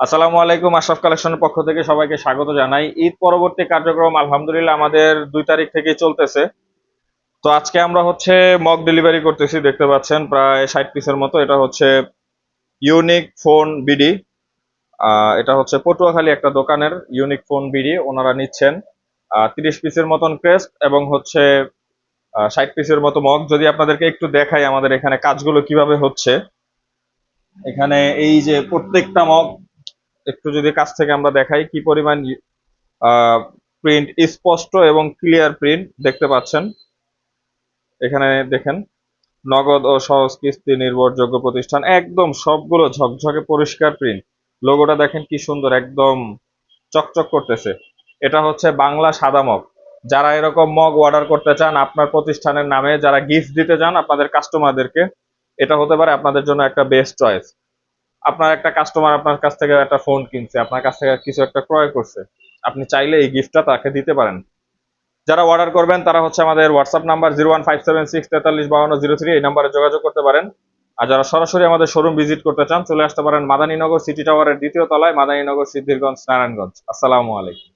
আসসালামু আলাইকুম। আশরাফ কালেকশনের পক্ষ থেকে সবাইকে স্বাগত জানাই। ঈদ পরবর্তী কার্যক্রম আলহামদুলিল্লাহ আমাদের 2 তারিখ থেকেই চলতেছে। তো আজকে আমরা হচ্ছে মক ডেলিভারি করতেছি, দেখতে পাচ্ছেন প্রায় 60 পিসের মতো। এটা হচ্ছে ইউনিক ফোন বিডি। এটা হচ্ছে পটুয়াখালী একটা দোকানের ইউনিক ফোন বিডি, ওনারা নিচ্ছেন 30 পিসের মতন ক্রেস্ট এবং হচ্ছে 60 পিসের মতো মগ। যদি আপনাদেরকে একটু দেখাই আমাদের এখানে কাজগুলো কিভাবে হচ্ছে। এখানে এই যে প্রত্যেকটা মগ একটু যদি কাছ থেকে আমরা দেখাই কি পরিমাণ প্রিন্ট স্পষ্ট এবং ক্লিয়ার প্রিন্ট দেখতে পাচ্ছেন। এখানে দেখেন, নগদ ও সহজ কিস্তি নির্ভরযোগ্য প্রতিষ্ঠান, একদম সবগুলো ঝকঝকে পরিষ্কার প্রিন্ট। লোগোটা দেখেন কি সুন্দর, একদম চকচক করতেছে। এটা হচ্ছে বাংলা সাদা মগ। যারা এরকম মগ অর্ডার করতে চান আপনার প্রতিষ্ঠানের নামে, যারা গিফট দিতে চান আপনাদের কাস্টমারদেরকে, এটা হতে পারে আপনাদের জন্য একটা বেস্ট চয়েস। আপনার একটা কাস্টমার আপনার কাছ থেকে একটা ফোন কিনছে, আপনার কাছ থেকে কিছু একটা ক্রয় করছে, আপনি চাইলে এই গিফটটা তাকে দিতে পারেন। যারা অর্ডার করবেন তারা হচ্ছে আমাদের হোয়াটসঅ্যাপ নাম্বার 01576435203, এই নাম্বারে যোগাযোগ করতে পারেন। আর যারা সরাসরি আমাদের শোরুম ভিজিট করতে চান চলে আসতে পারেন মাদানীনগর সিটি টাওয়ারের 2য় তলায়, মাদানীনগর, সিদ্ধিরগঞ্জ, নারায়ণগঞ্জ। আসসালামু আলাইকুম।